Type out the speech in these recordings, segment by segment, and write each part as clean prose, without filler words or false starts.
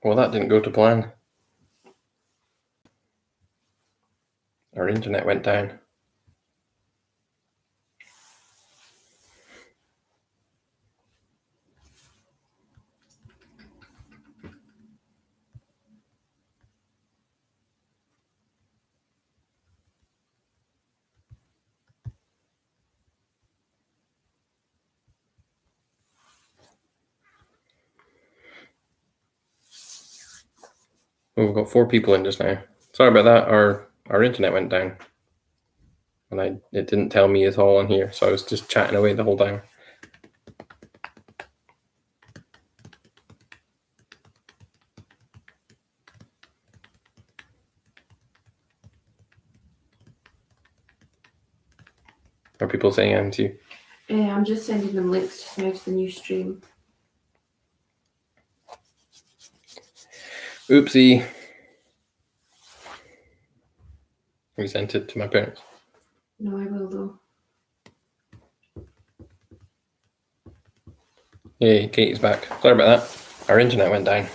Well, that didn't go to plan. Our internet went down. Oh, we've got 4 people in just now. Sorry about that. Our internet went down. And it didn't tell me at all on here, so I was just chatting away the whole time. Are people saying anything to you? Yeah, I'm just sending them links just now to the new stream. Oopsie. We sent it to my parents. No, I will though. Hey, Katie's back. Sorry about that. Our internet went down.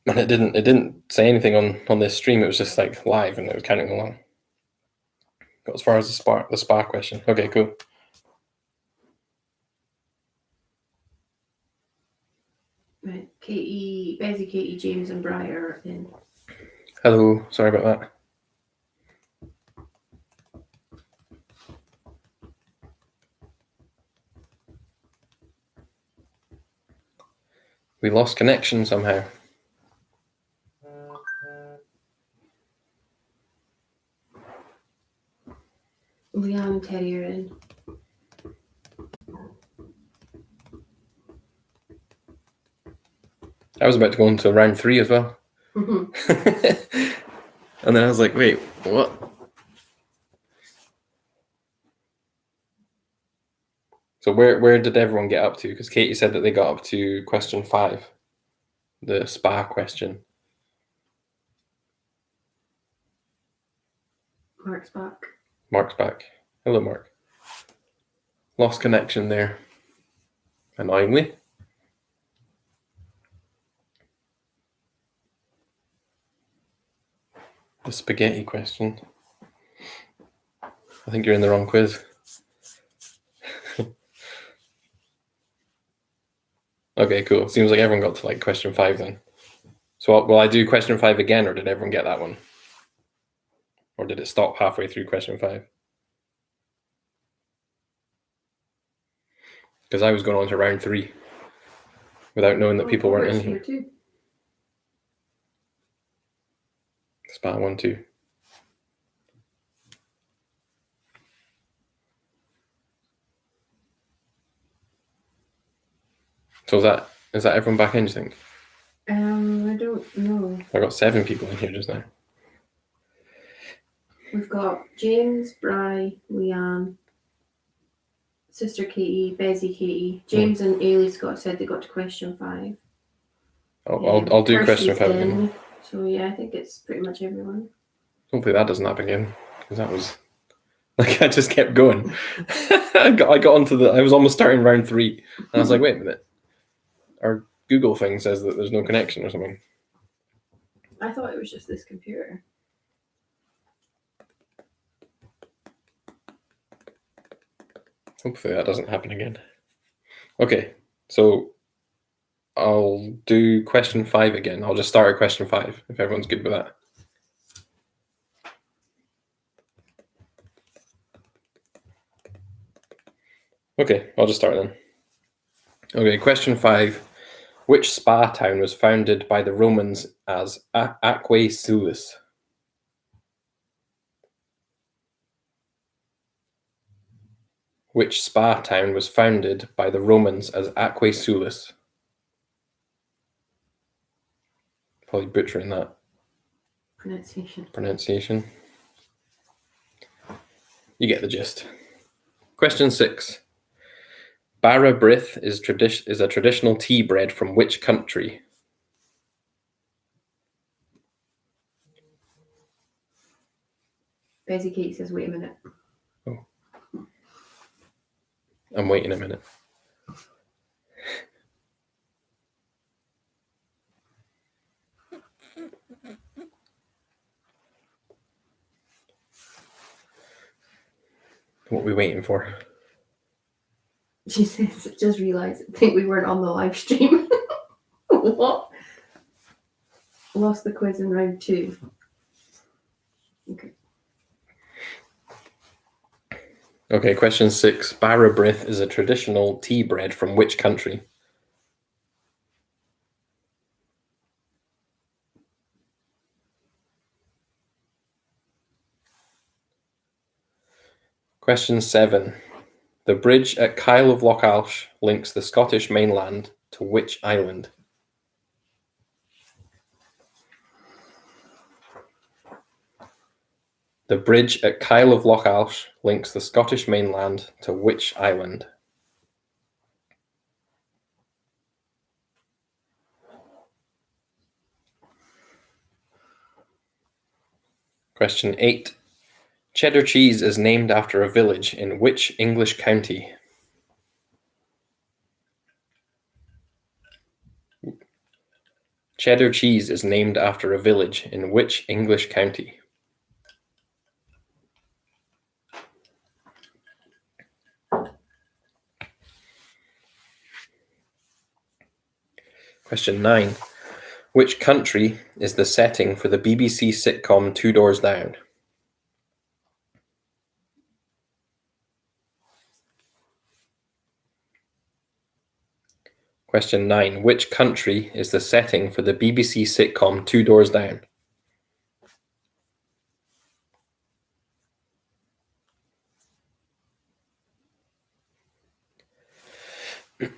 And it didn't say anything on this stream. It was just like live and it was counting along. Got as far as the spa question. Okay, cool. Right, Bezzy, Katie, James, and Briar are in. Hello, sorry about that. We lost connection somehow. Leanne and Teddy are in. I was about to go into round 3 as well. Mm-hmm. And then I was like, wait, what? So where did everyone get up to? Because Katie said that they got up to question 5, the spa question. Mark's back. Mark's back. Hello, Mark. Lost connection there. Annoyingly. The spaghetti question. I think you're in the wrong quiz. Okay, cool. Seems like everyone got to like question 5 then. So will I do question 5 again, or did everyone get that one? Or did it stop halfway through question 5? Because I was going on to round 3 without knowing that people weren't in here. Too. Spa 1, 2. So is that everyone back in, do you think? I don't know. I got 7 people in here just now. We've got James, Bri, Leanne, Sister Katie, Bezzy, Katie. James and Ailey Scott said they got to question 5. I'll do question 5 again. So yeah, I think it's pretty much everyone. Hopefully that doesn't happen again, because that was like I just kept going. I got onto I was almost starting round 3, and I was like, wait a minute, our Google thing says that there's no connection or something. I thought it was just this computer. Hopefully that doesn't happen again. Okay, so I'll do question 5 again. I'll just start at question 5 if everyone's good with that. Okay, I'll just start then. Okay, question 5. Which spa town was founded by the Romans as Aquae Sulis? Which spa town was founded by the Romans as Aquae Sulis? Probably butchering that. Pronunciation. You get the gist. Question 6. Bara Brith is a traditional tea bread from which country? Bezzy Katie says, wait a minute. Oh. I'm waiting a minute. What are we waiting for? She says, just realised, I think we weren't on the live stream. What? Lost the quiz in round 2. Okay. Okay, question 6. Bara Brith is a traditional tea bread from which country? Question 7. The bridge at Kyle of Lochalsh links the Scottish mainland to which island? The bridge at Kyle of Lochalsh links the Scottish mainland to which island? Question 8. Cheddar cheese is named after a village in which English county? Cheddar cheese is named after a village in which English county? Question 9. Which country is the setting for the BBC sitcom Two Doors Down? Question 9. Which country is the setting for the BBC sitcom Two Doors Down?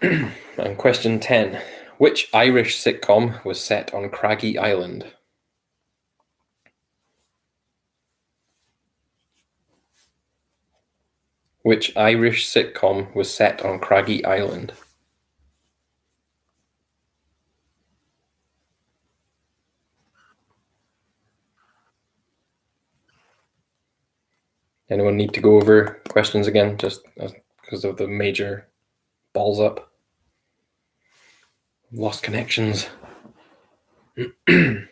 And question 10. Which Irish sitcom was set on Craggy Island? Which Irish sitcom was set on Craggy Island? Anyone need to go over questions again, just because of the major balls up? Lost connections. Is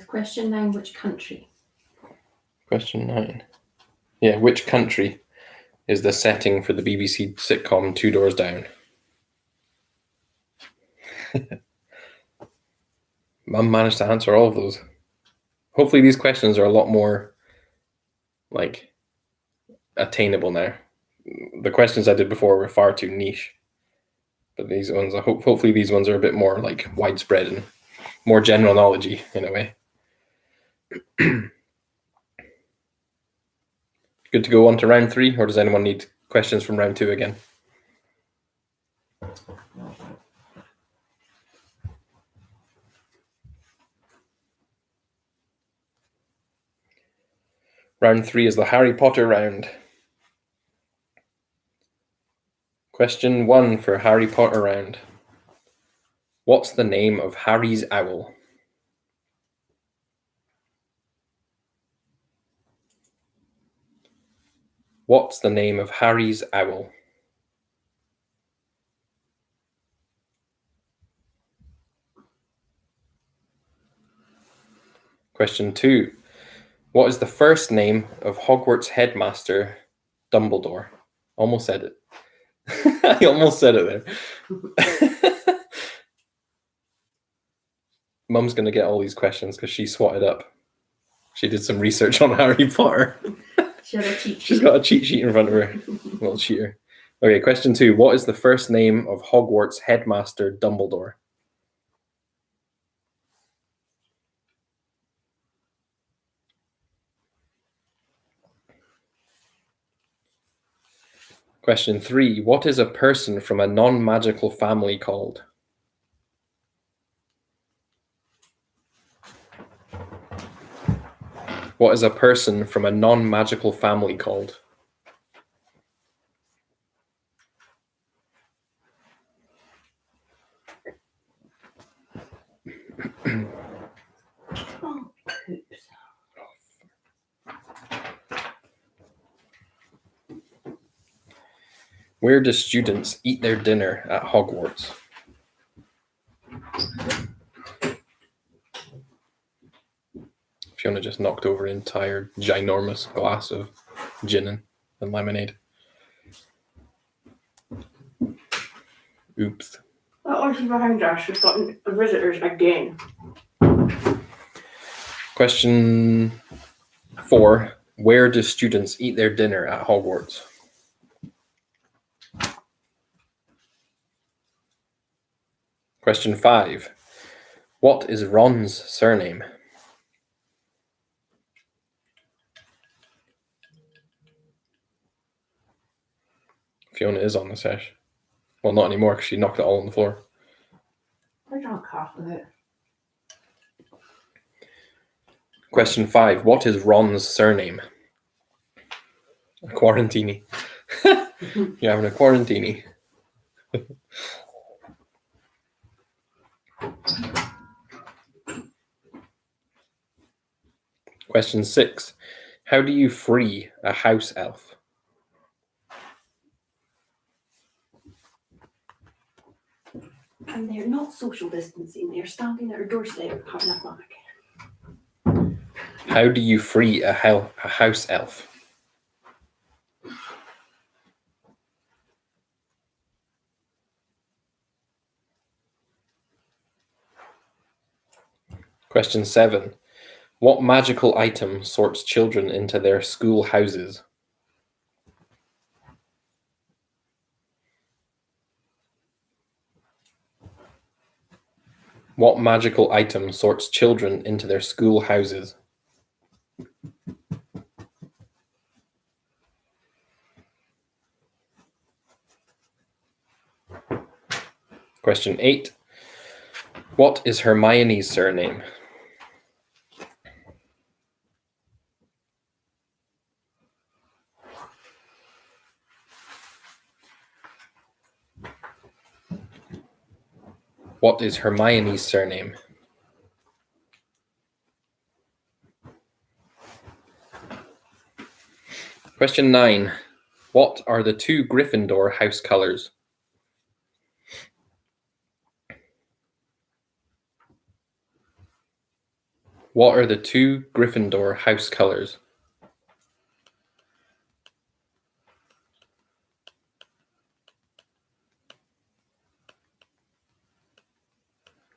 question 9 which country? Question 9. Yeah, which country is the setting for the BBC sitcom Two Doors Down? Mum managed to answer all of those. Hopefully these questions are a lot more like attainable now. The questions I did before were far too niche. But these ones, hopefully these ones are a bit more like widespread and more general knowledge-y in a way. Good to go on to round 3, or does anyone need questions from round 2 again? Round 3 is the Harry Potter round. Question 1 for Harry Potter round. What's the name of Harry's owl? What's the name of Harry's owl? Question 2. What is the first name of Hogwarts headmaster Dumbledore? Almost said it. I almost said it there. Mum's going to get all these questions because she swatted up. She did some research on Harry Potter. She had a cheat sheet. She's got a cheat sheet in front of her. Little cheater. Okay, question 2. What is the first name of Hogwarts headmaster Dumbledore? Question 3. What is a person from a non-magical family called? What is a person from a non-magical family called? Oh, oops. Where do students eat their dinner at Hogwarts? If Fiona just knocked over an entire ginormous glass of gin and lemonade. Oops. That orgy behind us has gotten visitors again. Question 4. Where do students eat their dinner at Hogwarts? Question 5. What is Ron's surname? Fiona is on the sesh. Well, not anymore because she knocked it all on the floor. I don't cough with it. Question 5. What is Ron's surname? A quarantini. You're having a quarantini. Question 6. How do you free a house elf? And they're not social distancing, they're standing at our doorstep having a fag. How do you free a house elf? Question 7. What magical item sorts children into their school houses? What magical item sorts children into their school houses? Question 8. What is Hermione's surname? What is Hermione's surname? Question 9. What are the 2 Gryffindor house colors? What are the 2 Gryffindor house colors?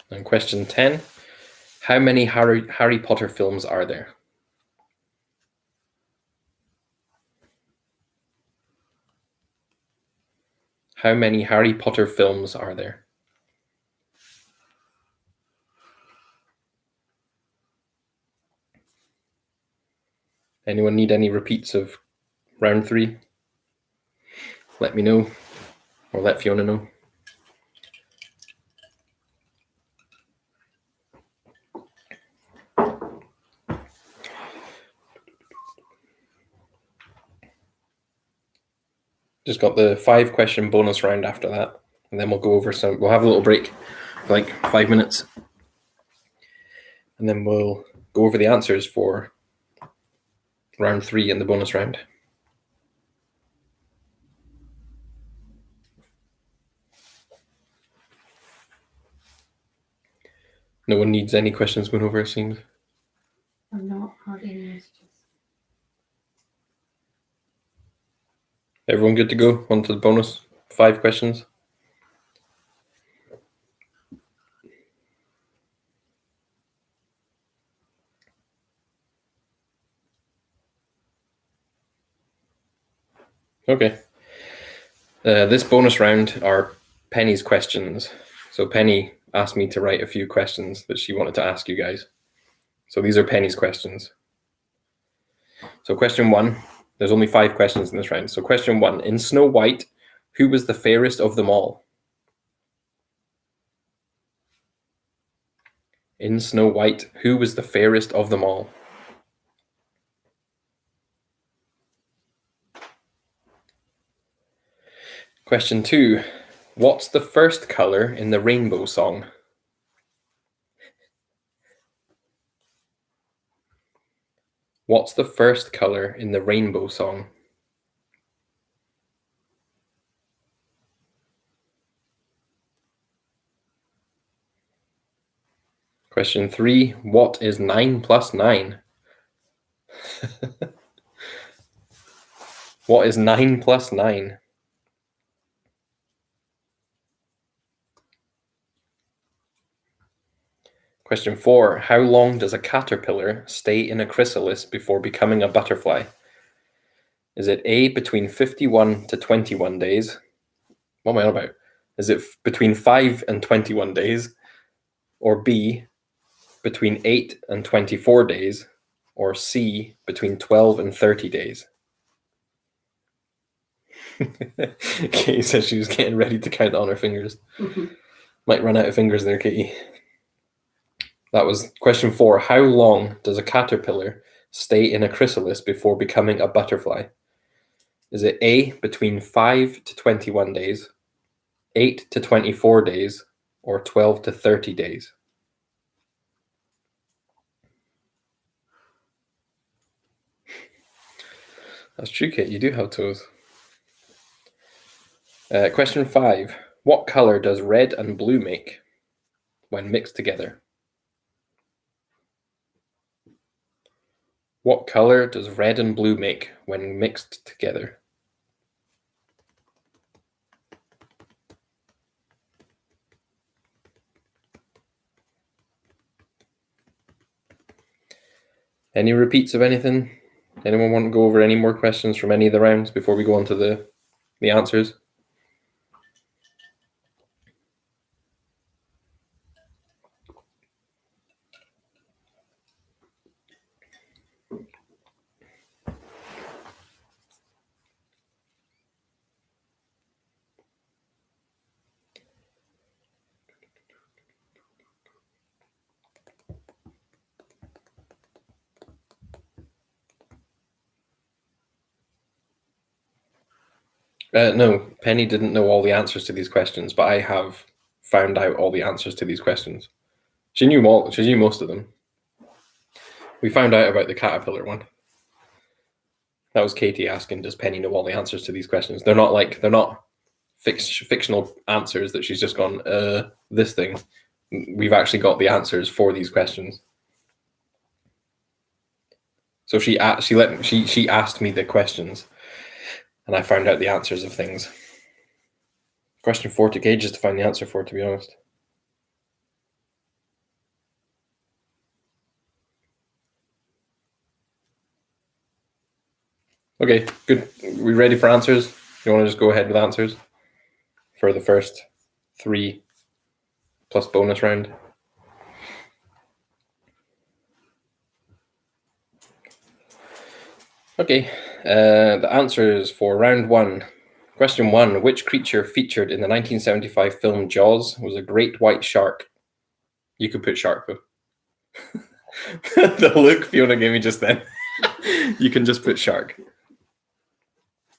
And question 10. How many Harry Potter films are there? How many Harry Potter films are there? Anyone need any repeats of round 3? Let me know, or let Fiona know. Just got the 5-question bonus round after that, and then we'll go over some. We'll have a little break for like 5 minutes, and then we'll go over the answers for round 3 in the bonus round. No one needs any questions going over, it seems. I'm not had any messages. Everyone good to go? On to the bonus 5 questions. Okay. This bonus round are Penny's questions. So Penny asked me to write a few questions that she wanted to ask you guys. So these are Penny's questions. So question 1, there's only 5 questions in this round. So question 1, in Snow White, who was the fairest of them all? In Snow White, who was the fairest of them all? Question 2, what's the first color in the rainbow song? What's the first color in the rainbow song? Question 3, what is 9 plus 9? What is 9 plus 9? Question 4. How long does a caterpillar stay in a chrysalis before becoming a butterfly? Is it A, between 51 to 21 days? What am I on about? Is it between 5 and 21 days? Or B, between 8 and 24 days? Or C, between 12 and 30 days? Katie says she was getting ready to count on her fingers. Might run out of fingers there, Katie. That was question 4. How long does a caterpillar stay in a chrysalis before becoming a butterfly? Is it A, between 5 to 21 days, 8 to 24 days, or 12 to 30 days? That's true, Kate. You do have toes. Question 5. What color does red and blue make when mixed together? What color does red and blue make when mixed together? Any repeats of anything? Anyone want to go over any more questions from any of the rounds before we go on to the answers? No, Penny didn't know all the answers to these questions, but I have found out all the answers to these questions. She knew most of them. We found out about the caterpillar one. That was Katie asking, does Penny know all the answers to these questions? They're not fictional answers that she's just gone, this thing. We've actually got the answers for these questions. So she asked me the questions, and I found out the answers of things. Question 4 took ages to find the answer for, to be honest. Okay, good. We ready for answers? You want to just go ahead with answers for the first 3 plus bonus round? Okay, the answers for round 1. Question 1. Which creature featured in the 1975 film Jaws was a great white shark? You could put shark, though. The look Fiona gave me just then. You can just put shark.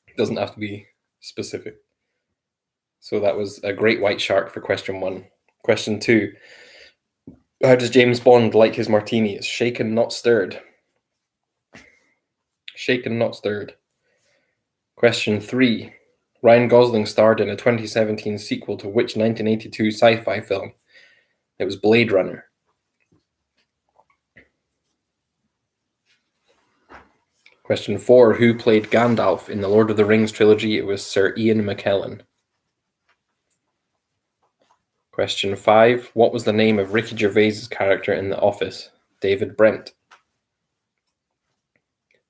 It doesn't have to be specific. So that was a great white shark for question 1. Question 2. How does James Bond like his martini? It's shaken, not stirred. Shaken, not stirred. Question 3. Ryan Gosling starred in a 2017 sequel to which 1982 sci-fi film? It was Blade Runner. Question 4. Who played Gandalf in the Lord of the Rings trilogy? It was Sir Ian McKellen. Question 5. What was the name of Ricky Gervais's character in The Office? David Brent.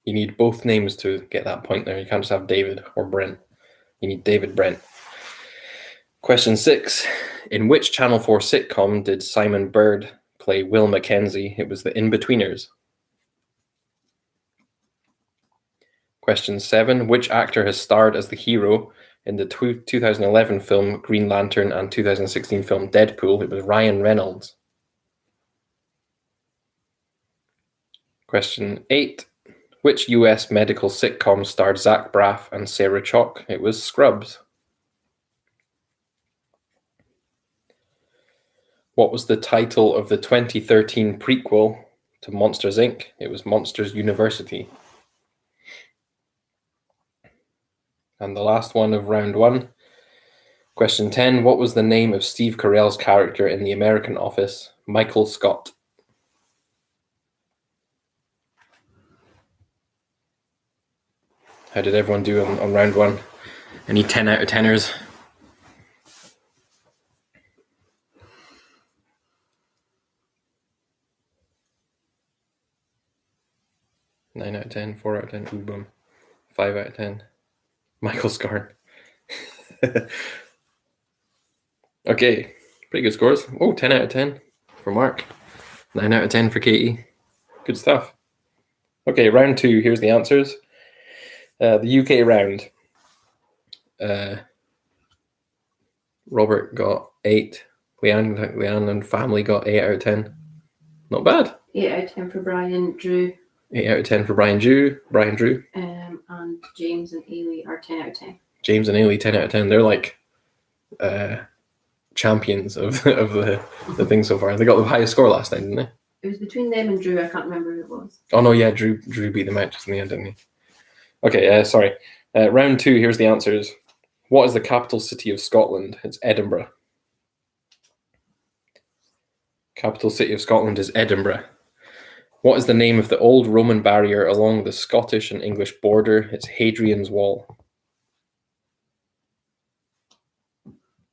You need both names to get that point there. You can't just have David or Brent. You need David Brent. Question 6. In which Channel 4 sitcom did Simon Bird play Will Mackenzie? It was The In-Betweeners. Question 7. Which actor has starred as the hero in the 2011 film Green Lantern and 2016 film Deadpool? It was Ryan Reynolds. Question 8. Which US medical sitcom starred Zach Braff and Sarah Chalke? It was Scrubs. What was the title of the 2013 prequel to Monsters, Inc.? It was Monsters University. And the last one of round 1. Question 10. What was the name of Steve Carell's character in The American Office? Michael Scott. How did everyone do on round one? Any 10 out of 10ers? Nine out of 10, 4 out of 10, ooh, boom. 5 out of 10. Michael Scarn. Okay, pretty good scores. Oh, 10 out of 10 for Mark. 9 out of 10 for Katie. Good stuff. Okay, round two. Here's the answers. The UK round. Robert got 8. Leanne and family got 8 out of 10. Not bad. 8 out of 10 for Brian, Drew. 8 out of 10 for Brian Drew. And James and Ailey are 10 out of 10. James and Ailey, 10 out of 10. They're like champions of the thing so far. They got the highest score last night, didn't they? It was between them and Drew. I can't remember who it was. Oh no, yeah, Drew beat them out just in the end, didn't he? Okay, sorry. Round two, here's the answers. What is the capital city of Scotland? It's Edinburgh. Capital city of Scotland is Edinburgh. What is the name of the old Roman barrier along the Scottish and English border? It's Hadrian's Wall.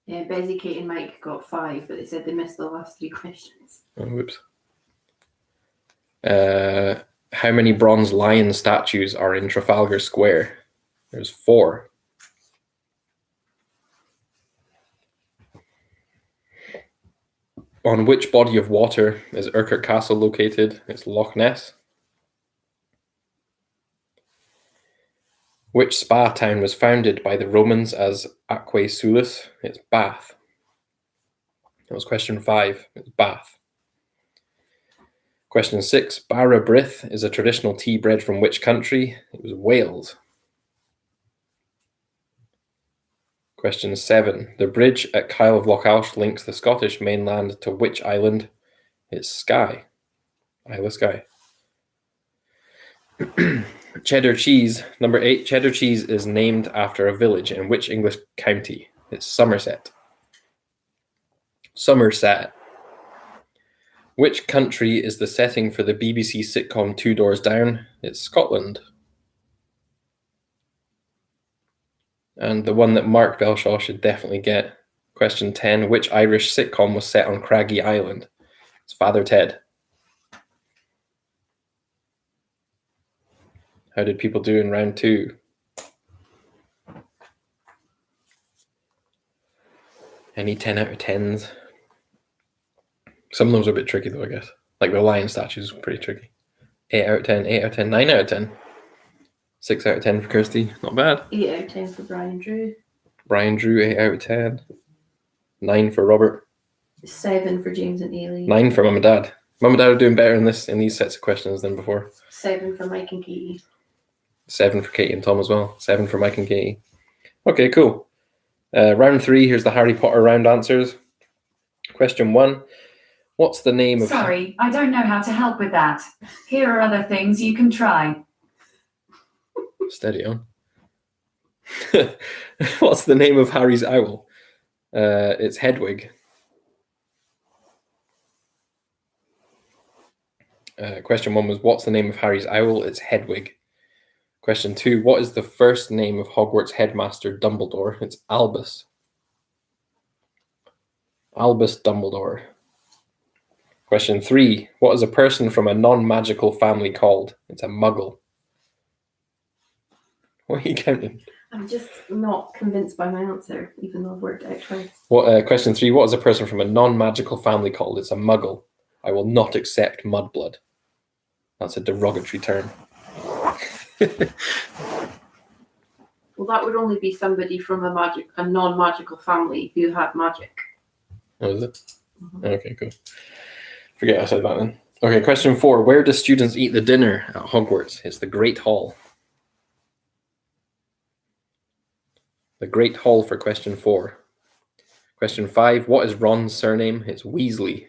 Yeah, Bezzy, Kate, and Mike got 5, but they said they missed the last 3 questions. Oh, whoops. How many bronze lion statues are in Trafalgar Square? There's 4. On which body of water is Urquhart Castle located? It's Loch Ness. Which spa town was founded by the Romans as Aquae Sulis? It's Bath. That was question 5. It's Bath. Question 6. Bara Brith is a traditional tea bread from which country? It was Wales. Question 7. The bridge at Kyle of Lochalsh links the Scottish mainland to which island? It's Skye. Isle of Skye. Cheddar cheese. Number 8. Cheddar cheese is named after a village in which English county? It's Somerset. Somerset. Which country is the setting for the BBC sitcom Two Doors Down? It's Scotland. And the one that Mark Belshaw should definitely get. Question 10. Which Irish sitcom was set on Craggy Island? It's Father Ted. How did people do in round 2? Any 10 out of 10s? Some of those are a bit tricky though, I guess. Like the lion statues are pretty tricky. 8 out of 10, 8 out of 10, 9 out of 10. 6 out of 10 for Kirsty. Not bad. 8 out of 10 for Brian, Drew. Brian Drew, 8 out of 10. 9 for Robert. 7 for James and Ailey. 9 for Mum and Dad. Mum and Dad are doing better in these sets of questions than before. 7 for Mike and Katie. 7 for Katie and Tom as well. 7 for Mike and Katie. Okay, cool. Round 3, here's the Harry Potter round answers. Question 1. What's the name of... Sorry, I don't know how to help with that. Here are other things you can try. Steady on. What's the name of Harry's owl? It's Hedwig. Question 1 was, what's the name of Harry's owl? It's Hedwig. Question 2, what is the first name of Hogwarts headmaster Dumbledore? It's Albus. Albus Dumbledore. Question 3, what is a person from a non-magical family called? It's a muggle. What are you counting? I'm just not convinced by my answer, even though I've worked it out twice. Question 3, what is a person from a non-magical family called? It's a muggle. I will not accept mudblood. That's a derogatory term. Well, that would only be somebody from a non-magical family who had magic. Oh, is it? Mm-hmm. Okay, cool. Forget I said that then. Okay, question 4. Where do students eat the dinner at Hogwarts? It's the Great Hall. The Great Hall for question 4. Question 5. What is Ron's surname? It's Weasley.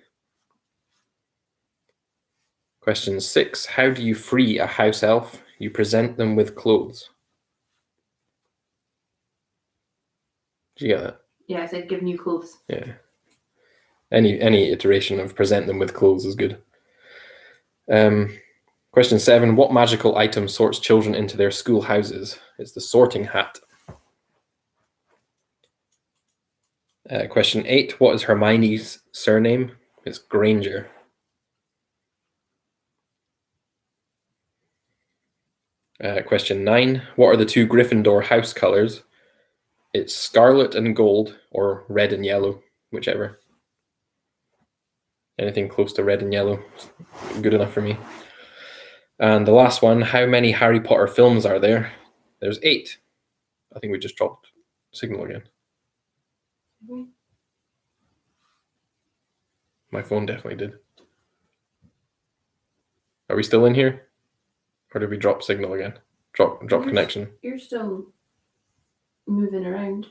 Question 6. How do you free a house elf? You present them with clothes. Did you get that? Yeah, I said give new clothes. Yeah. Any iteration of present them with clothes is good. Question 7. What magical item sorts children into their school houses? It's the sorting hat. Question 8. What is Hermione's surname? It's Granger. Question 9. What are the 2 Gryffindor house colors? It's scarlet and gold, or red and yellow, whichever. Anything close to red and yellow is good enough for me. And the last one, how many Harry Potter films are there? There's 8. I think we just dropped signal again. Mhm. My phone definitely did. Are we still in here? Or did we drop signal again? Drop Yes. connection. You're still moving around.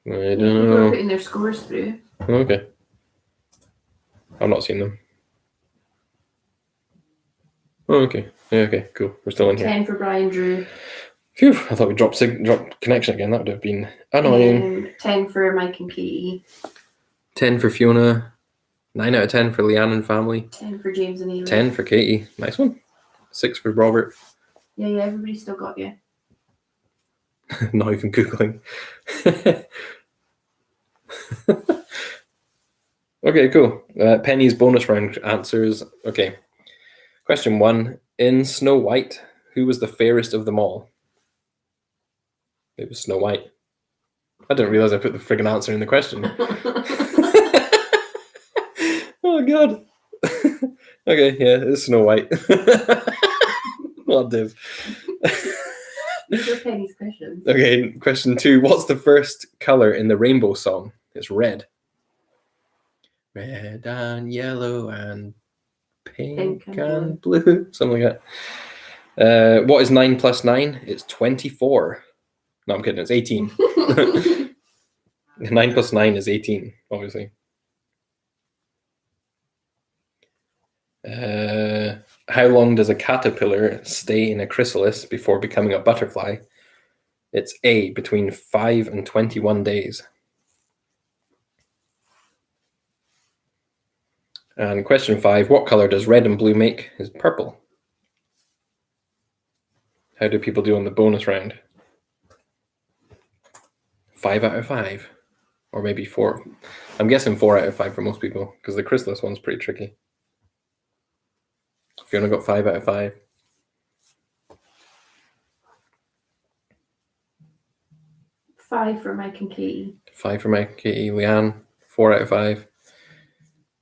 I Yeah, don't people are know. putting their scores through. Okay. I'm not seeing them. Oh, okay. Yeah, okay, cool. We're still in here. 10 for Brian Drew. Phew, I thought we dropped connection again. That would have been annoying. 10 for Mike and Katie. 10 for Fiona. 9 out of 10 for Leanne and family. 10 for James and Ailey. 10 for Katie. Nice one. 6 for Robert. Yeah, everybody still got you. Not even Googling. Okay, cool. Penny's bonus round answers. Okay. Question 1. In Snow White, who was the fairest of them all? It was Snow White. I didn't realize I put the friggin' answer in the question. Oh, God. Okay, yeah, it's Snow White. Well, Div. These are Penny's questions. Okay, question 2. What's the first color in the rainbow song? It's red. Red and yellow and pink and and blue. Something like that. What is 9 plus 9? It's 24. No, I'm kidding. It's 18. 9 plus 9 is 18, obviously. How long does a caterpillar stay in a chrysalis before becoming a butterfly? It's A, between 5 and 21 days. And question 5, what color does red and blue make? Is purple. How do people do on the bonus round? 5 out of 5. Or maybe 4. I'm guessing 4 out of 5 for most people, because the chrysalis one's pretty tricky. If you only got 5 out of 5. 5 for Mike and Katie. 5 for Mike, Katie, Leanne, 4 out of 5.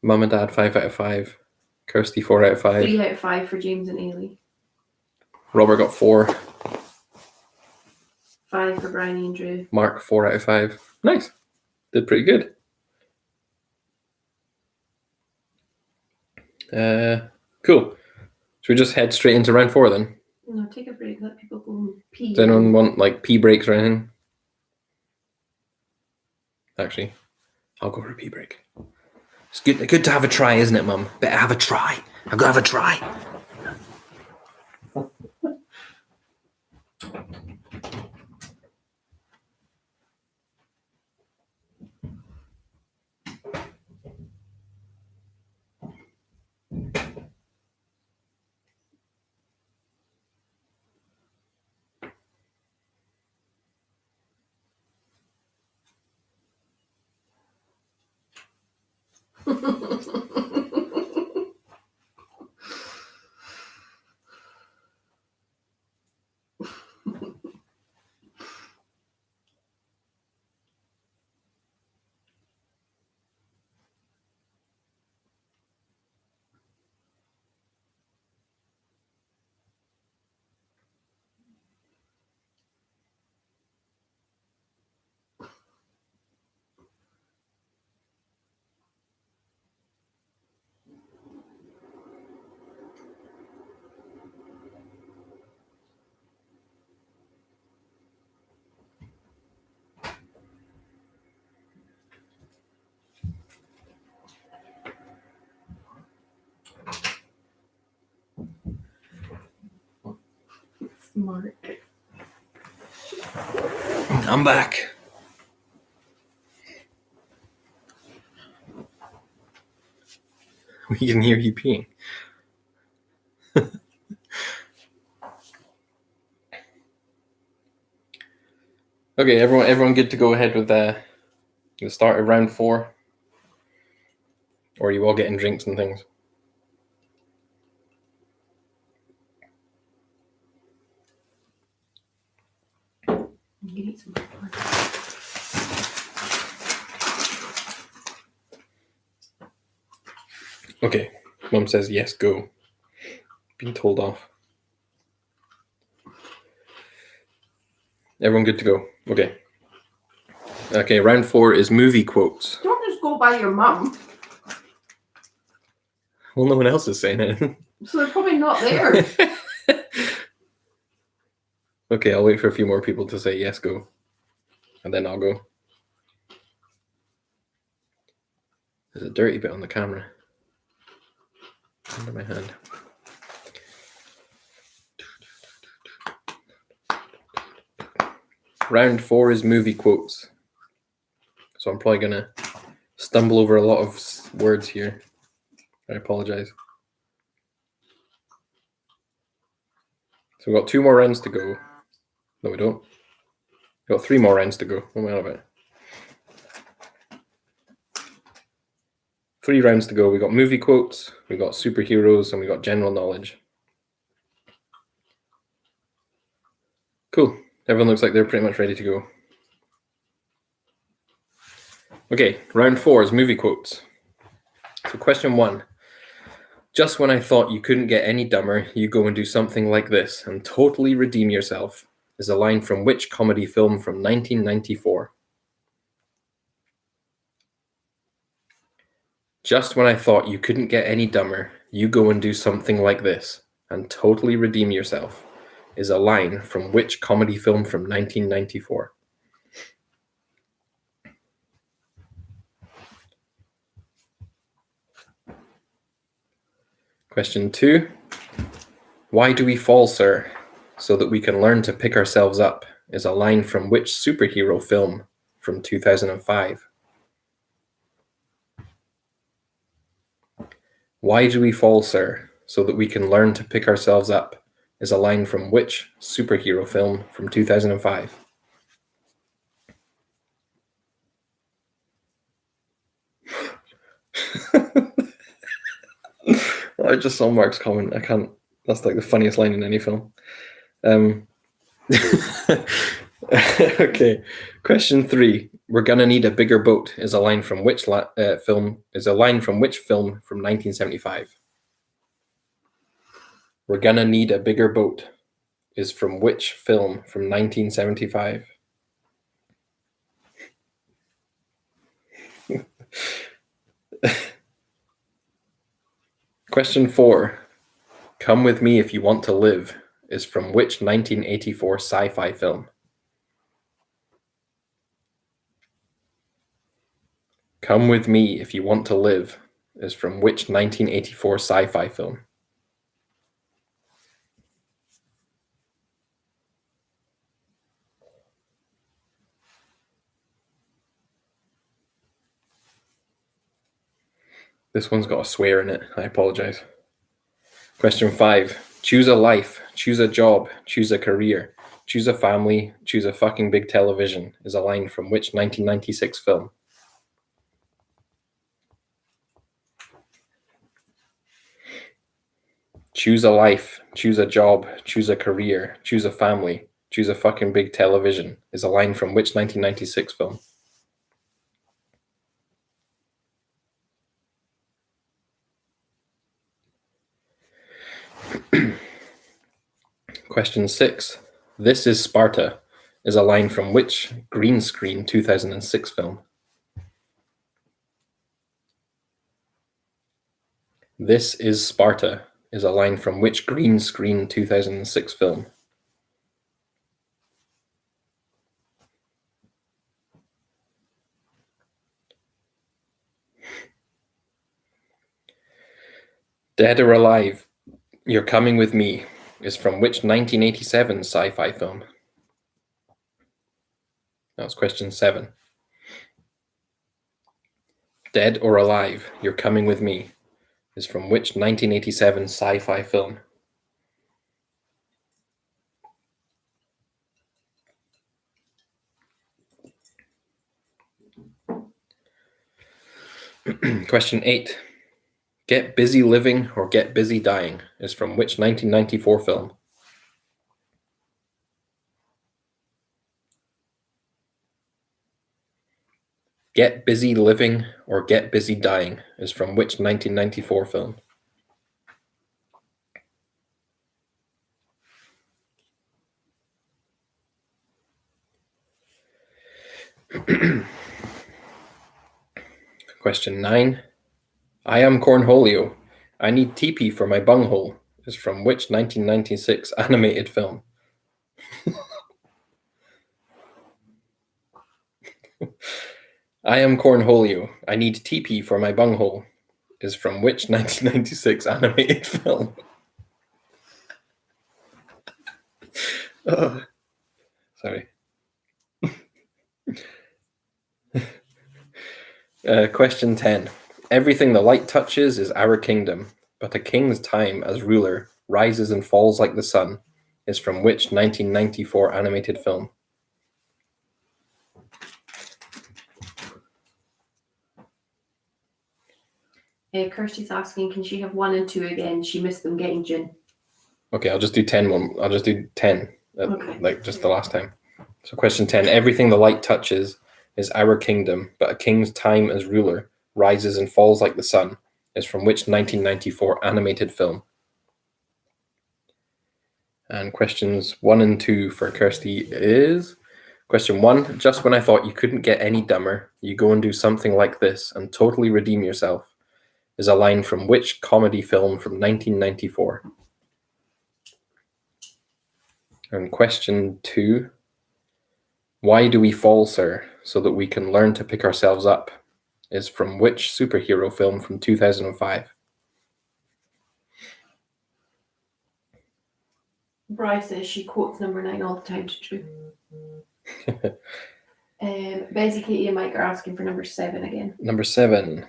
Mum and Dad, 5 out of 5. Kirsty, 4 out of 5. 3 out of 5 for James and Ailey. Robert got 4. 5 for Brian and Drew. Mark, 4 out of 5. Nice. Did pretty good. Cool. Should we just head straight into round 4 then? No, take a break. Let people go and pee. Does anyone want like pee breaks or anything? Actually, I'll go for a pee break. It's good to have a try, isn't it, Mum? Better have a try. I've got to have a try. Smart. I'm back. We can hear you peeing. Okay, everyone good to go ahead with the start of round 4? Or are you all getting drinks and things? You can eat some popcorn. Okay, Mum says yes, go. Been told off. Everyone good to go? Okay. Okay, round 4 is movie quotes. Don't just go by your mum. Well, no one else is saying it. So they're probably not there. Okay, I'll wait for a few more people to say yes, go. And then I'll go. There's a dirty bit on the camera. Under my hand. Round 4 is movie quotes. So I'm probably going to stumble over a lot of words here. I apologize. So we've got 2 more rounds to go. No, we don't. We've got 3 more rounds to go. What am I on about? 3 rounds to go. We got movie quotes, we got superheroes, and we got general knowledge. Cool. Everyone looks like they're pretty much ready to go. Okay, round 4 is movie quotes. So question 1. Just when I thought you couldn't get any dumber, you go and do something like this and totally redeem yourself is a line from which comedy film from 1994? Just when I thought you couldn't get any dumber, you go and do something like this and totally redeem yourself is a line from which comedy film from 1994? Question 2. Why do we fall, sir? So that we can learn to pick ourselves up is a line from which superhero film from 2005? Why do we fall, sir? So that we can learn to pick ourselves up is a line from which superhero film from 2005? I just saw Mark's comment. I can't. That's like the funniest line in any film. Okay. Question 3. We're gonna need a bigger boat is a line from which film? Is a line from which film from 1975? We're gonna need a bigger boat is from which film from 1975? Question 4. Come With Me If You Want to Live is from which 1984 sci-fi film? Come With Me If You Want to Live is from which 1984 sci-fi film? This one's got a swear in it. I apologize. Question 5. Choose a life, choose a job, choose a career, choose a family, choose a fucking big television is a line from which 1996 film? Choose a life, choose a job, choose a career, choose a family, choose a fucking big television is a line from which 1996 film? Question 6. This is Sparta is a line from which green screen 2006 film? This is Sparta is a line from which green screen 2006 film? Dead or Alive, You're Coming With Me is from which 1987 sci-fi film? That was question 7. Dead or Alive, You're Coming With Me is from which 1987 sci-fi film? Question 8. Get Busy Living or Get Busy Dying is from which 1994 film? Get Busy Living or Get Busy Dying is from which 1994 film? Question 9. I am Cornholio. I need teepee for my bunghole is from which 1996 animated film? I am Cornholio. I need teepee for my bunghole is from which 1996 animated film? Sorry. Question 10. Everything the light touches is our kingdom, but a king's time as ruler rises and falls like the sun is from which 1994 animated film? Kirsty's asking, can she have 1 and 2 again? She missed them getting gin. Okay, I'll just do 10 one. I'll just do 10, Okay. like just the last time. So question 10. Everything the light touches is our kingdom, but a king's time as ruler rises and falls like the sun is from which 1994 animated film? And questions 1 and 2 for Kirsty is... Question 1. Just when I thought you couldn't get any dumber, you go and do something like this and totally redeem yourself is a line from which comedy film from 1994? And question 2. Why do we fall, sir? So that we can learn to pick ourselves up is from which superhero film from 2005? Bryce says she quotes number 9 all the time. It's true. Basically, Katie and Mike are asking for number 7 again. Number 7.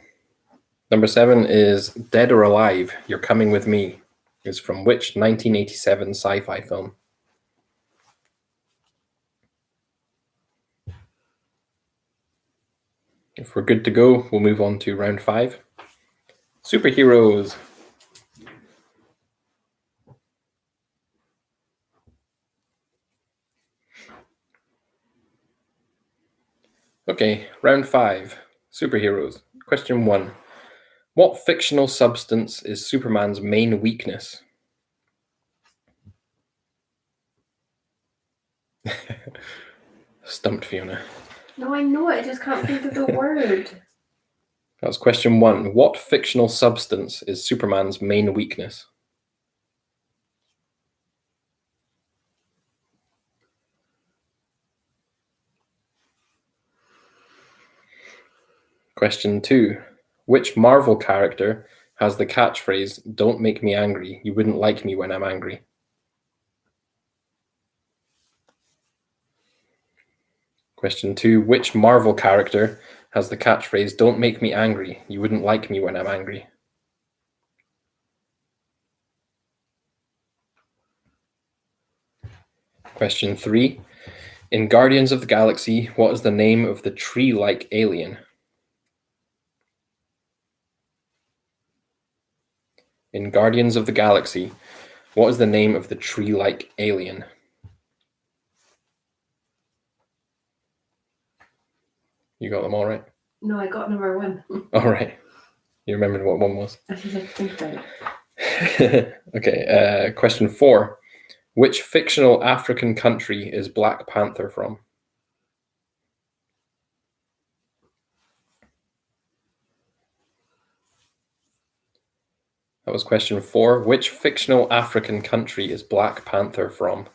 Number 7 is Dead or Alive, You're Coming With Me is from which 1987 sci-fi film? If we're good to go, we'll move on to round 5. Superheroes. Okay, round 5. Superheroes. Question 1. What fictional substance is Superman's main weakness? Stumped Fiona. No, I know it. I just can't think of the word. That's question 1. What fictional substance is Superman's main weakness? Question 2. Which Marvel character has the catchphrase, "Don't make me angry, you wouldn't like me when I'm angry"? Question 2. Which Marvel character has the catchphrase, "Don't make me angry, you wouldn't like me when I'm angry"? Question 3. In Guardians of the Galaxy, what is the name of the tree-like alien? In Guardians of the Galaxy, what is the name of the tree-like alien? You got them all right? No, I got number 1. All right. You remembered what one was? I just had to think about it. Okay. Question 4. Which fictional African country is Black Panther from? That was question 4. Which fictional African country is Black Panther from?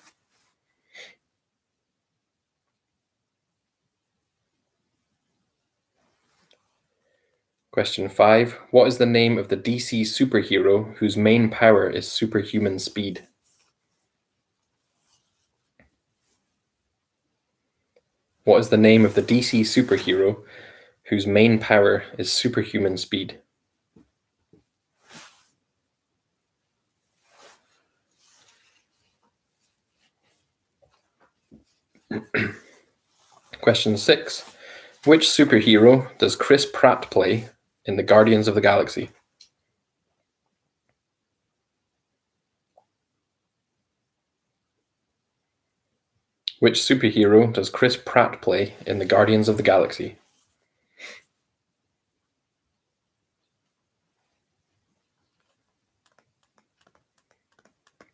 Question 5. What is the name of the DC superhero whose main power is superhuman speed? What is the name of the DC superhero whose main power is superhuman speed? Question 6. Which superhero does Chris Pratt play in the Guardians of the Galaxy? Which superhero does Chris Pratt play in the Guardians of the Galaxy?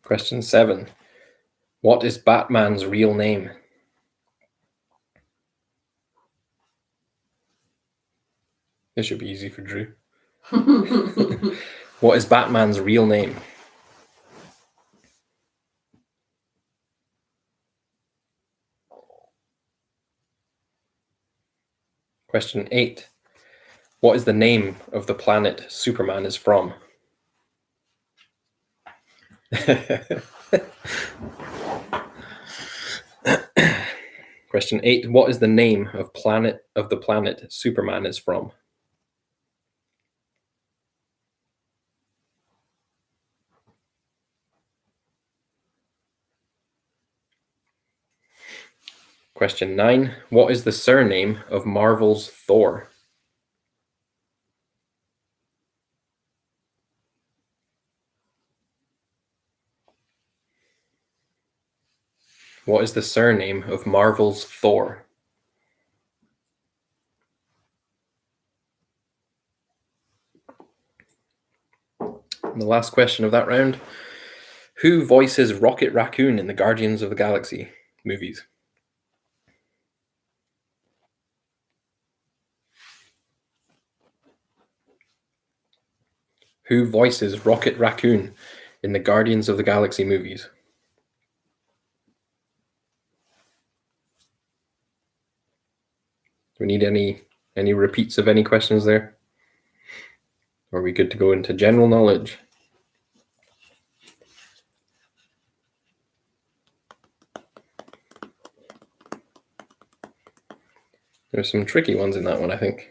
Question 7. What is Batman's real name? This should be easy for Drew. What is Batman's real name? Question 8. What is the name of the planet Superman is from? Question 8. What is the name of the planet Superman is from? Question 9. What is the surname of Marvel's Thor? What is the surname of Marvel's Thor? And the last question of that round. Who voices Rocket Raccoon in the Guardians of the Galaxy movies? Who voices Rocket Raccoon in the Guardians of the Galaxy movies? Do we need any repeats of any questions there? Or are we good to go into general knowledge? There's some tricky ones in that one, I think.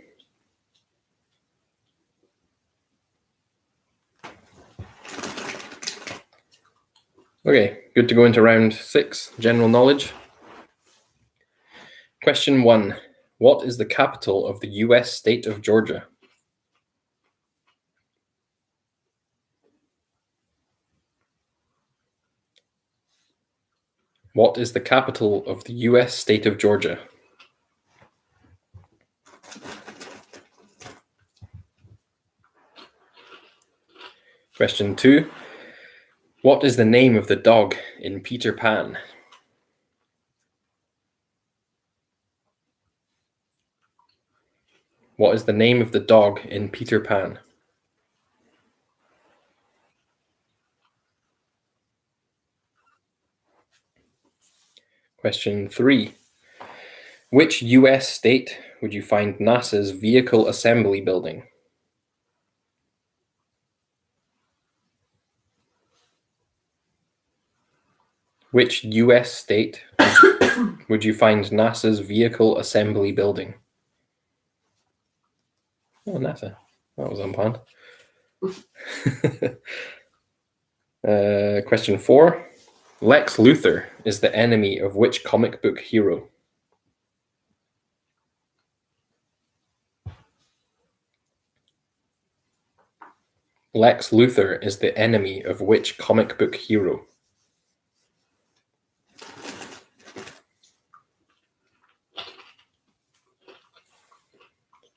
Okay, good to go into round 6, general knowledge. Question 1. What is the capital of the US state of Georgia? What is the capital of the US state of Georgia? Question 2. What is the name of the dog in Peter Pan? What is the name of the dog in Peter Pan? Question 3. Which US state would you find NASA's Vehicle Assembly Building? Which US state would you find NASA's Vehicle Assembly Building? Oh, NASA. That was unplanned. Question 4. Lex Luthor is the enemy of which comic book hero? Lex Luthor is the enemy of which comic book hero?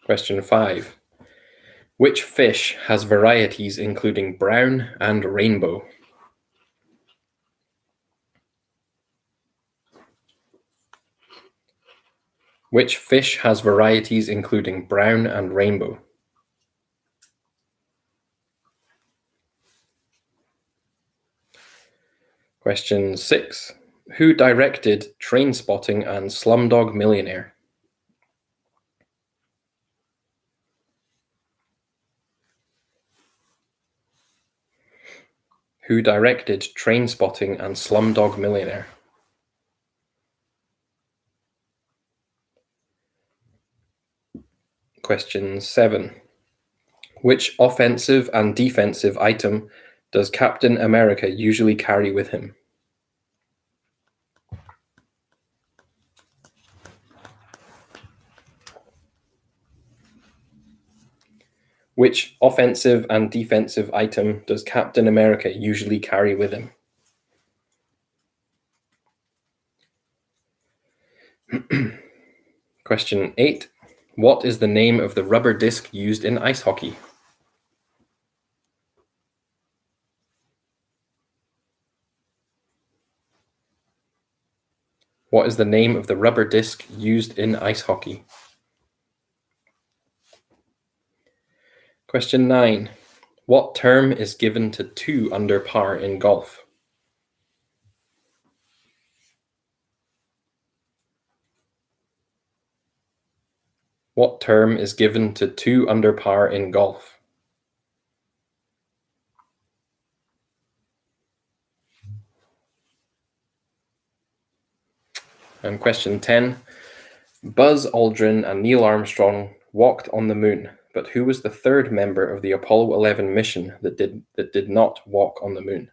Question 5. Which fish has varieties including brown and rainbow? Which fish has varieties including brown and rainbow? Question 6. Who directed Trainspotting and Slumdog Millionaire? Who directed Trainspotting and Slumdog Millionaire? Question 7. Which offensive and defensive item does Captain America usually carry with him? Which offensive and defensive item does Captain America usually carry with him? Question 8. What is the name of the rubber disc used in ice hockey? What is the name of the rubber disc used in ice hockey? Question 9. What term is given to 2 under par in golf? What term is given to 2 under par in golf? And question 10. Buzz Aldrin and Neil Armstrong walked on the moon, but who was the third member of the Apollo 11 mission that did not walk on the moon?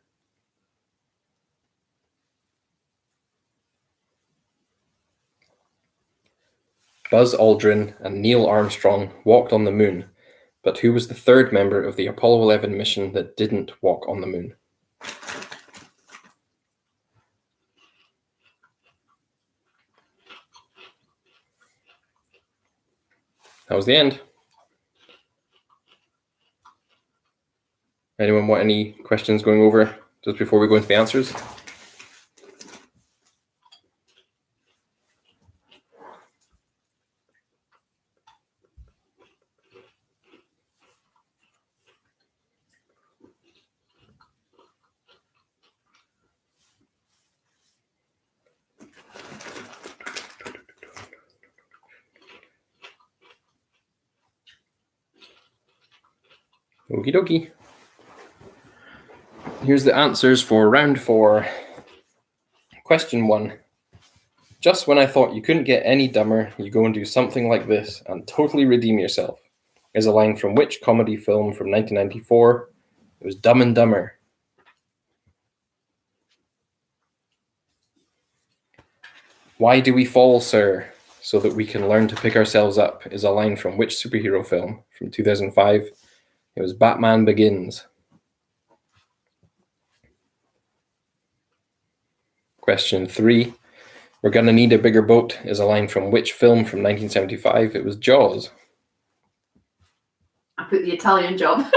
Buzz Aldrin and Neil Armstrong walked on the moon, but who was the third member of the Apollo 11 mission that didn't walk on the moon? That was the end. Anyone want any questions going over just before we go into the answers? Okie dokie. Here's the answers for round 4. Question 1. Just when I thought you couldn't get any dumber, you go and do something like this and totally redeem yourself, is a line from which comedy film from 1994? It was Dumb and Dumber. Why do we fall, sir? So that we can learn to pick ourselves up, is a line from which superhero film from 2005? It was Batman Begins. Question 3. We're gonna need a bigger boat is a line from which film from 1975? It was Jaws. I put the Italian Job.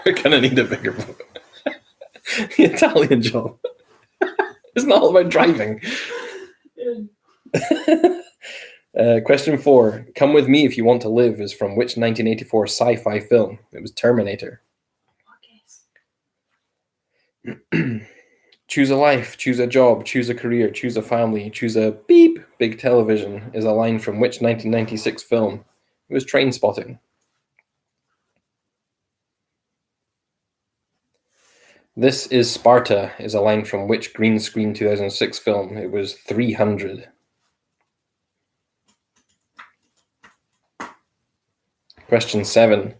We're gonna need a bigger boat. The Italian Job. Isn't that all about driving? Question 4. Come With Me If You Want to Live is from which 1984 sci-fi film? It was Terminator. Choose a life, choose a job, choose a career, choose a family, choose a beep, big television is a line from which 1996 film? It was Trainspotting. This is Sparta is a line from which green screen 2006 film? It was 300. Question 7.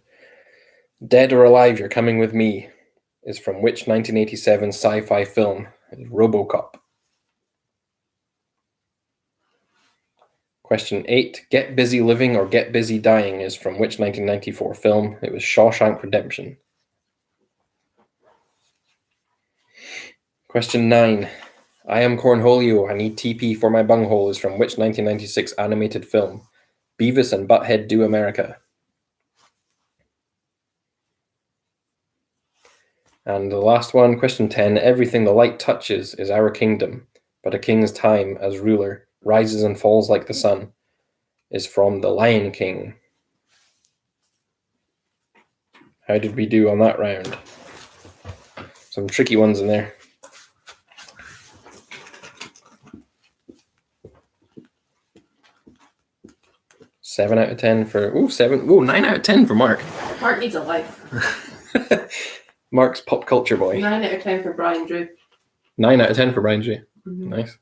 Dead or Alive, You're Coming With Me is from which 1987 sci-fi film? RoboCop. Question 8. Get Busy Living or Get Busy Dying is from which 1994 film? It was Shawshank Redemption. Question 9. I Am Cornholio, I Need TP for My Bunghole is from which 1996 animated film? Beavis and Butthead Do America. And the last one, question 10. Everything the light touches is our kingdom, but a king's time as ruler rises and falls like the sun is from The Lion King. How did we do on that round? Some tricky ones in there. Seven out of 10 for, 9 out of 10 for Mark. Mark needs a life. Mark's pop culture boy. 9 out of 10 for Brian Drew. 9 out of 10 for Brian G. Mm-hmm. Nice.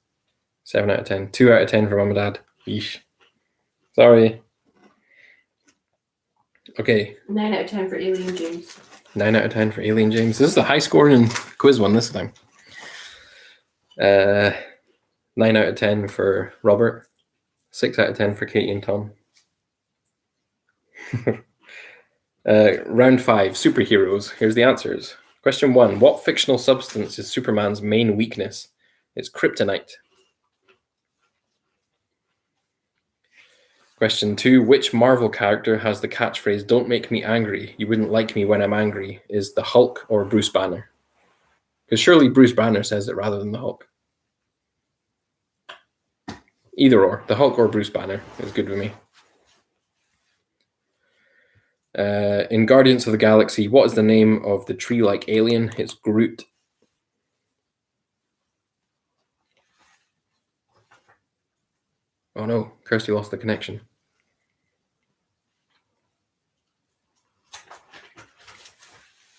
7 out of 10. 2 out of 10 for Mum and Dad. Yeesh. Sorry. Okay. 9 out of 10 for Alien James. 9 out of 10 for Alien James. This is the high scoring quiz one this time. 9 out of 10 for Robert. 6 out of 10 for Katie and Tom. Round 5, superheroes. Here's the answers. Question 1, what fictional substance is Superman's main weakness? It's kryptonite. Question 2, which Marvel character has the catchphrase, "Don't make me angry, you wouldn't like me when I'm angry"? Is the Hulk or Bruce Banner? Because surely Bruce Banner says it rather than the Hulk. Either or, the Hulk or Bruce Banner is good with me. In Guardians of the Galaxy, what is the name of the tree-like alien? It's Groot. Oh no, Kirsty lost the connection.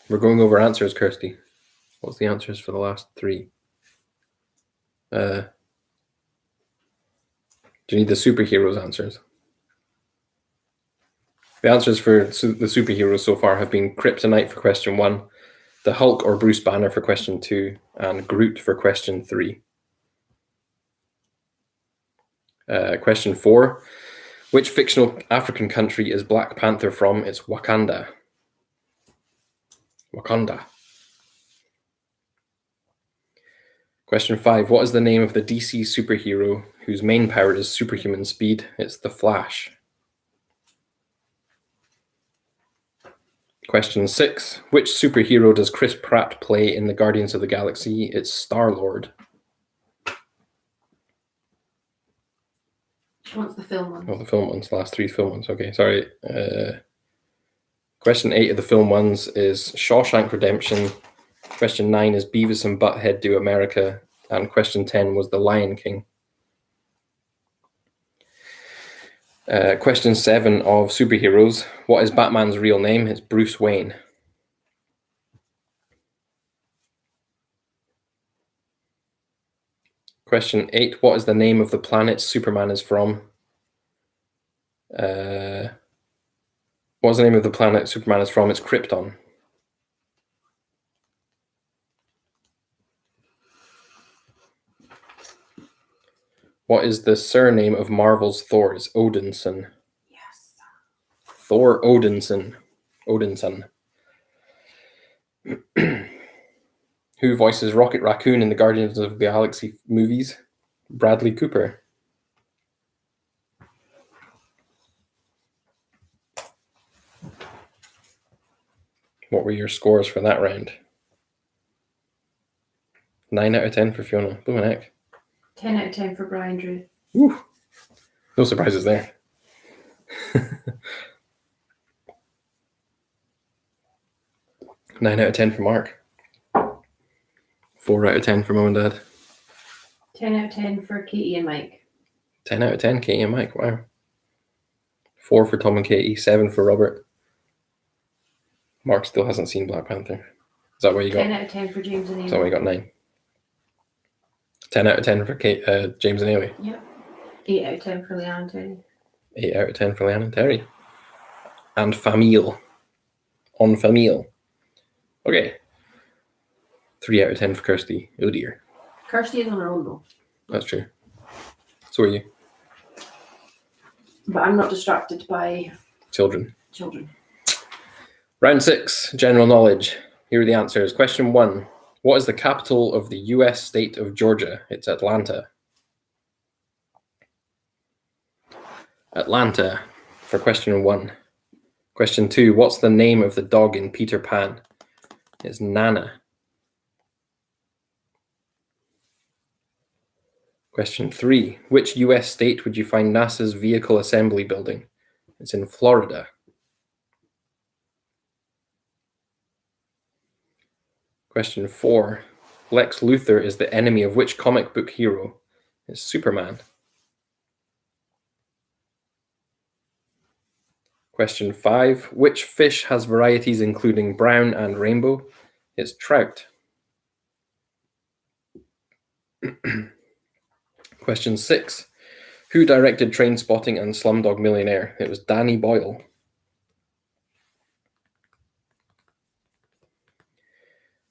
We're going over answers, Kirsty. What's the answers for the last 3? Do you need the superheroes answers? The answers for the superheroes so far have been kryptonite for question 1, the Hulk or Bruce Banner for question 2, and Groot for question 3. Question 4, which fictional African country is Black Panther from? It's Wakanda. Wakanda. Question 5, what is the name of the DC superhero whose main power is superhuman speed? It's the Flash. Question 6, which superhero does Chris Pratt play in the Guardians of the Galaxy? It's Star-Lord. She wants the film one. Oh, the film ones, the last 3 film ones. Okay, sorry. Question 8 of the film ones is Shawshank Redemption. Question 9 is Beavis and Butthead Do America. And question 10 was The Lion King. Question 7 of superheroes. What is Batman's real name? It's Bruce Wayne. Question 8. What is the name of the planet Superman is from? What's the name of the planet Superman is from? It's Krypton. What is the surname of Marvel's Thor? It's Odinson. Yes. Thor Odinson. Odinson. Who voices Rocket Raccoon in the Guardians of the Galaxy movies? Bradley Cooper. What were your scores for that round? 9 out of 10 for Fiona. Blooming heck. 10 out of 10 for Brian Drew. Woo. No surprises there. 9 out of 10 for Mark. 4 out of 10 for Mum and Dad. 10 out of 10 for Katie and Mike. 10 out of 10, Katie and Mike. Wow. 4 for Tom and Katie. 7 for Robert. Mark still hasn't seen Black Panther. Is that where you got? 10 out of 10 for James and Is that where Amy. you got 9? 10 out of 10 for James and Ailey. Yep. 8 out of 10 for Leanne and Terry. 8 out of 10 for Leanne and Terry. And Famille. On Famille. Okay. 3 out of 10 for Kirsty. Oh dear. Kirsty is on her own though. That's true. So are you. But I'm not distracted by Children. children. Round 6, general knowledge. Here are the answers. Question 1. What is the capital of the US state of Georgia? It's Atlanta. Atlanta for question 1. Question 2. What's the name of the dog in Peter Pan? It's Nana. Question 3. Which US state would you find NASA's vehicle assembly building? It's in Florida. Question 4. Lex Luthor is the enemy of which comic book hero? It's Superman. Question 5. Which fish has varieties including brown and rainbow? It's trout. Question 6. Who directed Trainspotting and Slumdog Millionaire? It was Danny Boyle.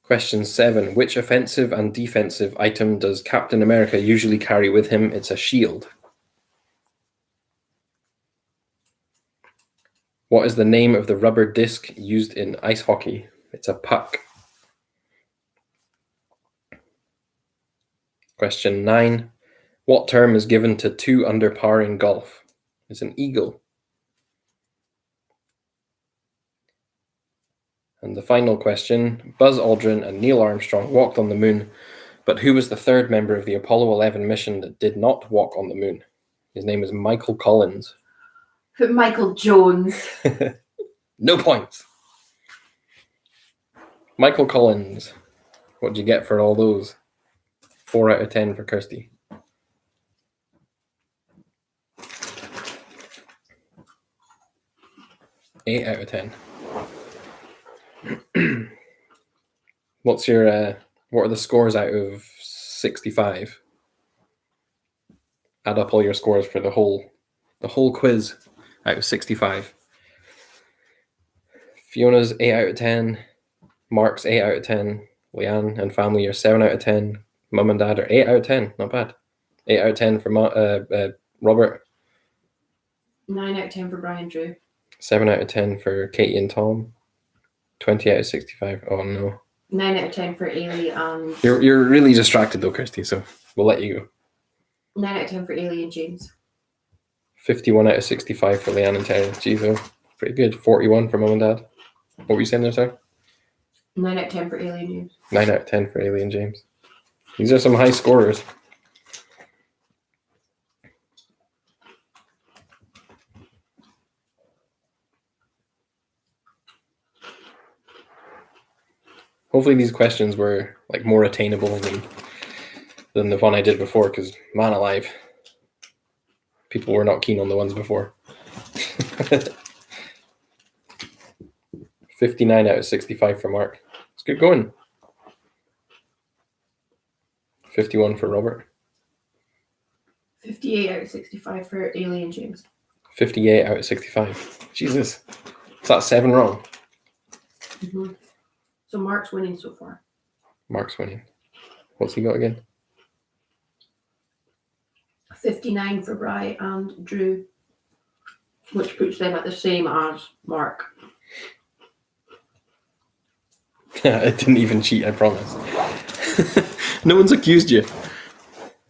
Question 7. Which offensive and defensive item does Captain America usually carry with him? It's a shield. What is the name of the rubber disc used in ice hockey? It's a puck. Question 9. What term is given to 2 under par in golf? It's an eagle. And the final question. Buzz Aldrin and Neil Armstrong walked on the moon, but who was the third member of the Apollo 11 mission that did not walk on the moon? His name is Michael Collins. Put Michael Jones. No points. Michael Collins. What did you get for all those? 4 out of 10 for Kirsty. Eight out of 10. What's your what are the scores out of 65? Add up all your scores for the whole quiz out of 65. Fiona's 8 out of 10. Mark's 8 out of 10. Leanne and family are 7 out of 10. Mum and dad are 8 out of 10. Not bad. 8 out of 10 for Robert. 9 out of 10 for Brian Drew. 7 out of 10 for Katie and Tom. 20 out of 65. Oh no. 9 out of 10 for Ailey and... You're really distracted though, Kirsty, so we'll let you go. 9 out of 10 for Ailey and James. 51 out of 65 for Leanne and Terry. Jeez, oh, pretty good. 41 for Mum and Dad. What were you saying there, sir? 9 out of 10 for Ailey and James. 9 out of 10 for Ailey and James. These are some high scorers. Hopefully these questions were like more attainable than the one I did before, because man alive, people were not keen on the ones before. 59 out of 65 for Mark. It's good going. 51 for Robert. 58 out of 65 for Ailey and James. 58 out of 65. Jesus. Is that 7 wrong? Mm-hmm. So Mark's winning so far. Mark's winning. What's he got again? 59 for Bri and Drew, which puts them at the same as Mark. I didn't even cheat, I promise. No one's accused you.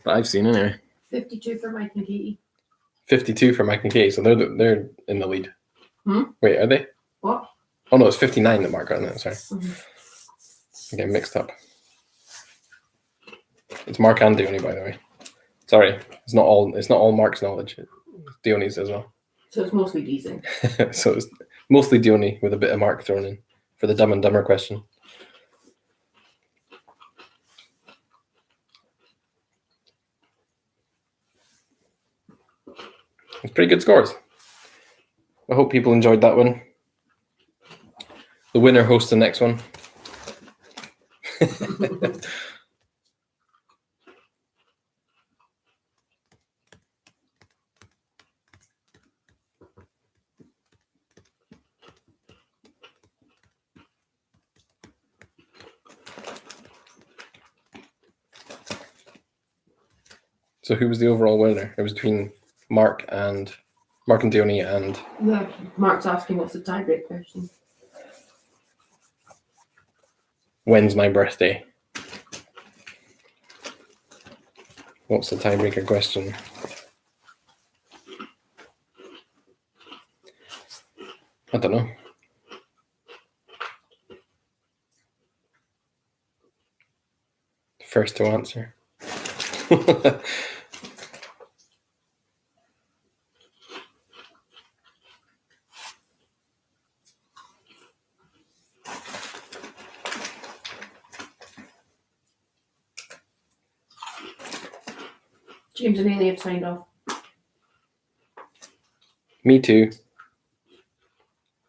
But I've seen anyway. 52 for Mike and Katie. 52 for Mike and Katie, so they're in the lead. Hmm? Wait, are they? What? Oh no, it's 59 that Mark got in it, sorry. Mm-hmm. I get mixed up. It's Mark and Diony, by the way. Sorry, it's not all Mark's knowledge. It's Diony's as well. So it's mostly Deezy. So it's mostly Diony with a bit of Mark thrown in for the Dumb and Dumber question. It's pretty good scores. I hope people enjoyed that one. The winner hosts the next one. So who was the overall winner? It was between Mark and Diony and... Yeah, Mark's asking what's the tiebreak question. When's my birthday? What's the tiebreaker question? I don't know. First to answer. James and Ailey have signed off. Me too.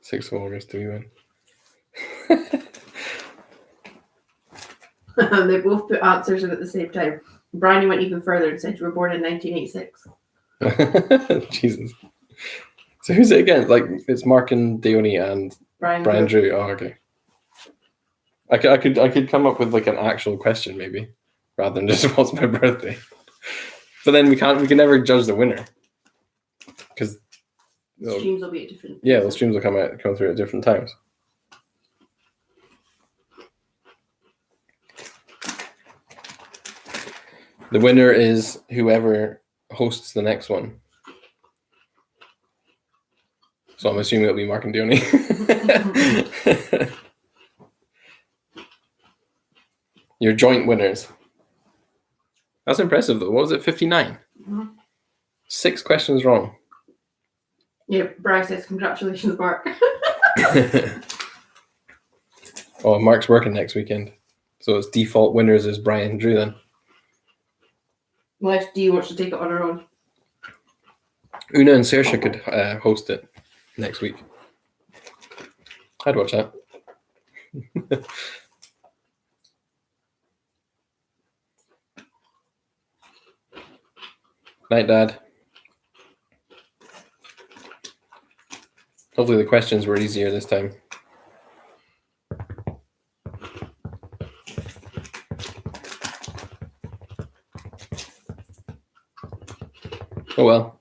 6th of August, do we win? They both put answers in at the same time. Brian went even further and said you were born in 1986. Jesus. So who's it again? Like it's Mark and Diony and Brian Drew. Oh, okay. I could come up with like an actual question maybe, rather than just what's my birthday. But then we can never judge the winner because they'll- will be at different. yeah, the streams will come through at different times. The winner is whoever hosts the next one. So I'm assuming it'll be Mark and Diony. Your joint winners. That's impressive though. What was it? 59? Mhm. 6 questions wrong. Yeah, Bryce says congratulations, Mark. Oh, Mark's working next weekend. So its default winners is Brian and Drew then. Unless Dee wants to take it on her own. Una and Saoirse could host it next week. I'd watch that. Night, Dad. Hopefully the questions were easier this time. Oh well.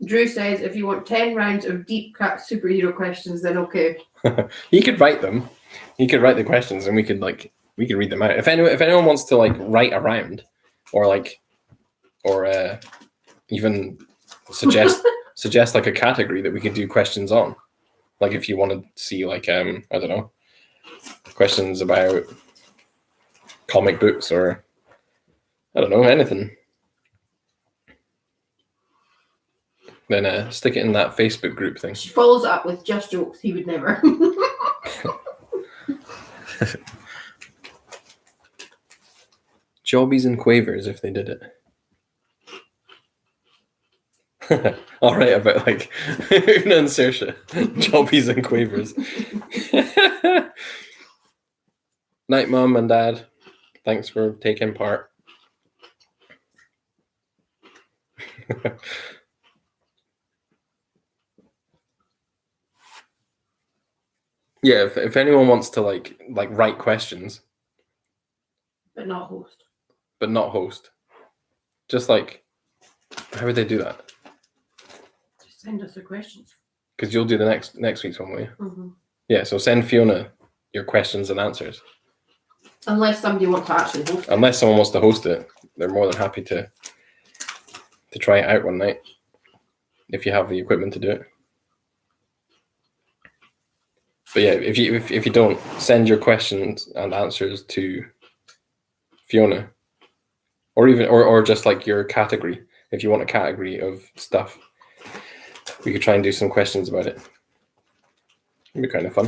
Drew says if you want 10 rounds of deep cut superhero questions, then okay. He could write them. He could write the questions, and we could read them out. If anyone wants to write a round, or even suggest like a category that we could do questions on. Like if you wanted to see I don't know, questions about comic books or I don't know, anything. Then stick it in that Facebook group thing. She follows it up with just jokes he would never. Jobbies and quavers if they did it. All right, about Una and Saoirse, jobbies and quavers. Night, Mum and Dad. Thanks for taking part. Yeah, if anyone wants to write questions But not host. but not host, just how would they do that? Just send us the questions. Because you'll do the next week's one, will you? Mm-hmm. Yeah, so send Fiona your questions and answers. Unless somebody wants to actually host it. Unless someone wants to host it, they're more than happy to try it out one night if you have the equipment to do it. But yeah, if you don't, send your questions and answers to Fiona, or just your category. If you want a category of stuff, we could try and do some questions about it. It'd be kind of fun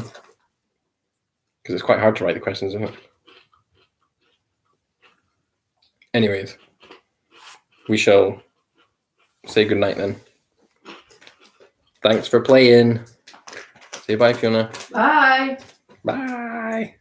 because it's quite hard to write the questions, isn't it? Anyways, we shall say goodnight then. Thanks for playing. Say bye, Fiona. Bye. Bye.